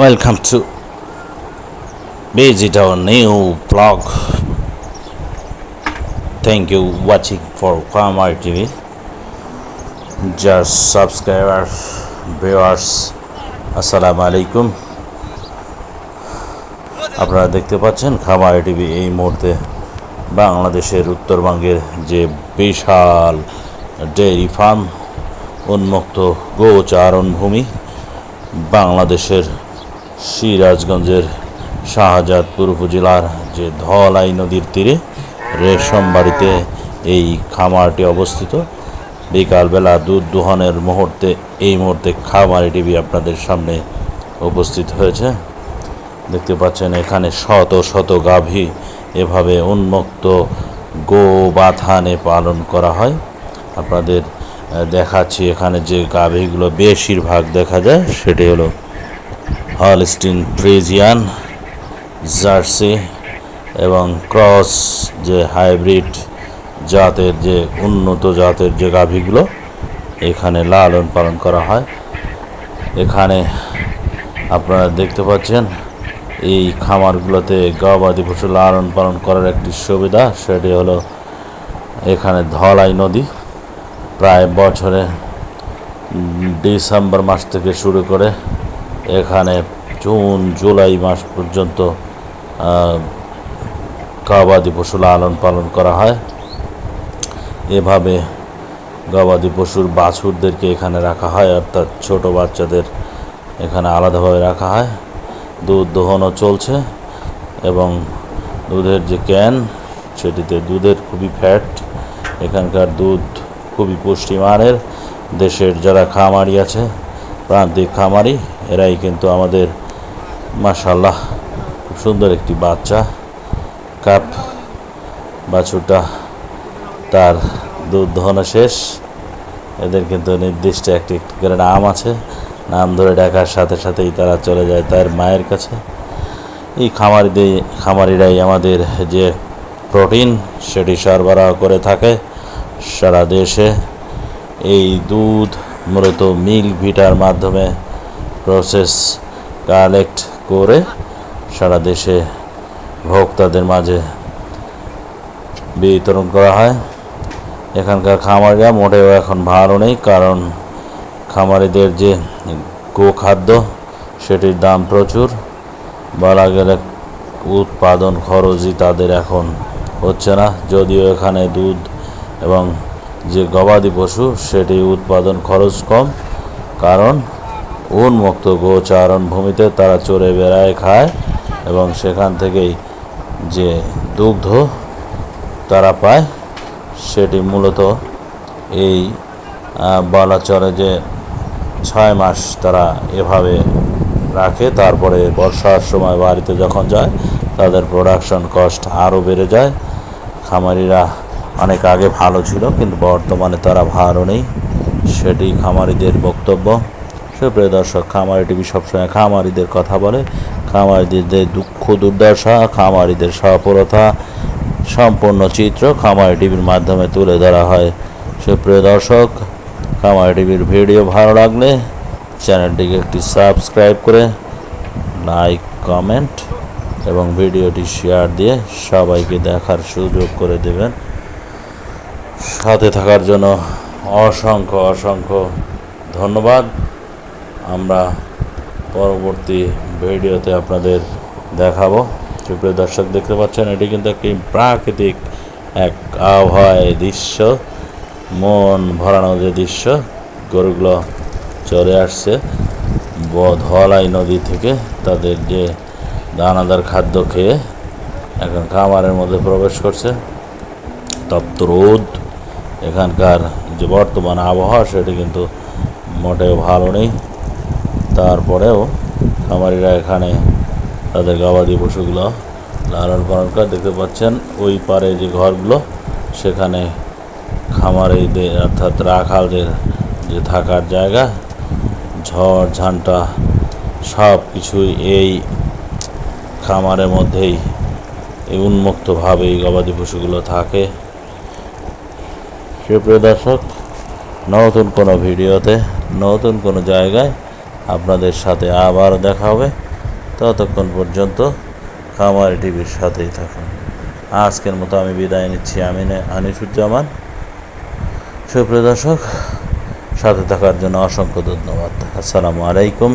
Welcome to visit our new blog. Thank you watching for Kamar TV. Just subscriber viewers, আসসালামু আলাইকুম। আপনারা দেখতে পাচ্ছেন খামার টিভি এই মুহূর্তে বাংলাদেশের উত্তরবঙ্গের যে বিশাল ডেইরি ফার্ম, উন্মুক্ত গোচারণ ভূমি, বাংলাদেশের সিরাজগঞ্জের শাহজাদপুর উপজেলার যে ধলাই নদীর তীরে রেশমবাড়িতে এই খামারটি অবস্থিত। বিকালবেলা দুধ দোহনের মুহূর্তে এই মুহূর্তে খামার টিভি আপনাদের সামনে উপস্থিত হয়েছে। দেখতে পাচ্ছেন এখানে শত শত গাভী এভাবে উন্মুক্ত গোবাথানে পালন করা হয়। আপনাদের দেখাচ্ছি এখানে যে গাভীগুলো বেশিরভাগ দেখা যায় সেটি হলো হলস্টিন ফ্রিজিয়ান, জার্সি এবং ক্রস যে হাইব্রিড জাতের যে উন্নত জাতের যে গাভীগুলো এখানে লালন পালন করা হয়। এখানে আপনারা দেখতে পাচ্ছেন এই খামারগুলোতে গবাদি পশু লালন পালন করার একটি সুবিধা, সেটি হলো এখানে ধলাই নদী প্রায় বছরে ডিসেম্বর মাস থেকে শুরু করে এখানে জুন জুলাই মাস পর্যন্ত গবাদি পশু লালন পালন করা হয়। এভাবে গবাদি পশুর বাছুরদেরকে এখানে রাখা হয়, অর্থাৎ ছোট বাচ্চাদের এখানে আলাদাভাবে রাখা হয়। দুধ দোহনও চলছে এবং দুধের যে ক্যান সেটিতে দুধের খুবই ফ্যাট। এখানকার দুধ খুবই পুষ্টিমানের। দেশের যারা খামারি আছে, প্রান্তিক খামারি, এরাই কিন্তু আমাদের মাশাআল্লাহ খুব সুন্দর একটি বাচ্চা কাপ বাছুরটা, তার দুধ দহন শেষ। এদের কিন্তু নির্দিষ্ট একটি করে নাম আছে, নাম ধরে ডাকার সাথে সাথেই তারা চলে যায় তার মায়ের কাছে। এই খামারিরাই আমাদের যে প্রোটিন সেটি সরবরাহ করে থাকে সারা দেশে। এই দুধ মূলত মিল্ক ভিটার মাধ্যমে প্রসেস কালেক্ট করে সারা দেশে ভোক্তাদের মাঝে বিতরণ করা হয়। এখানকার খামারিরা মোটেও এখন ভালো নেই, কারণ খামারিদের যে গোখাদ্য সেটির দাম প্রচুর। বলা গেলে উৎপাদন খরচই তাদের এখন হচ্ছে না, যদিও এখানে দুধ এবং যে গবাদি পশু সেটি উৎপাদন খরচ কম, কারণ উন্মুক্ত গোচারণ ভূমিতে তারা চড়ে বেড়ায়, খায় এবং সেখান থেকেই যে দুগ্ধ তারা পায় সেটি মূলত এই বলা চলে যে 6 মাস তারা এভাবে রাখে। তারপরে বর্ষার সময় বাড়িতে যখন যায় তাদের প্রোডাকশন কস্ট আরও বেড়ে যায়। খামারিরা অনেক আগে ভালো ছিল, কিন্তু বর্তমানে তারা ভালো নেই, সেটি খামারিদের বক্তব্য। সুপ্রিয় দর্শক, খামারি টিভি সবসময় খামারিদের কথা বলে। খামারিদের দুঃখ দুর্দশা, খামারিদের সফলতা সম্পূর্ণ চিত্র খামারি টিভির মাধ্যমে তুলে ধরা হয়। সুপ্রিয় দর্শক, খামারি টিভির ভিডিও ভালো লাগলে চ্যানেলটিকে একটি সাবস্ক্রাইব করে লাইক, কমেন্ট এবং ভিডিওটি শেয়ার দিয়ে সবাইকে দেখার সুযোগ করে দেবেন। সাথে থাকার জন্য অসংখ্য অসংখ্য ধন্যবাদ। আমরা পরবর্তী ভিডিওতে আপনাদের দেখাবো। সুপ্রিয় দর্শক, দেখতে পাচ্ছেন এটি কিন্তু একটি প্রাকৃতিক এক আবহাওয়ার দৃশ্য, মন ভরানো যে দৃশ্য। গরুগুলো চলে আসছে ধলাই নদী থেকে, তাদের যে দানাদার খাদ্য খেয়ে এখন খামারের মধ্যে প্রবেশ করছে। তপ্ত রোদ, এখানকার যে বর্তমান আবহাওয়া সেটি কিন্তু মোটেও ভালো নেই। তারপরেও খামারিরা এখানে তাদের গবাদি পশুগুলো লালন পালন করে। দেখতে পাচ্ছেন ওই পারে যে ঘরগুলো, সেখানে খামারিদের অর্থাৎ রাখালদের যে থাকার জায়গা, ঝড় ঝান্টা সব কিছুই এই খামারের মধ্যেই এই উন্মুক্তভাবে এই গবাদি পশুগুলো থাকে। সুপ্রিয় দর্শক, নতুন কোনো ভিডিওতে নতুন কোনো জায়গায় আপনাদের সাথে আবার দেখা হবে। ততক্ষণ পর্যন্ত খামারি টিভির সাথেই থাকুন। আজকের মতো আমি বিদায় নিচ্ছি। আমি আনিসুজ্জামান। সুপ্রিয় দর্শক, সাথে থাকার জন্য অসংখ্য ধন্যবাদ। আসসালামু আলাইকুম।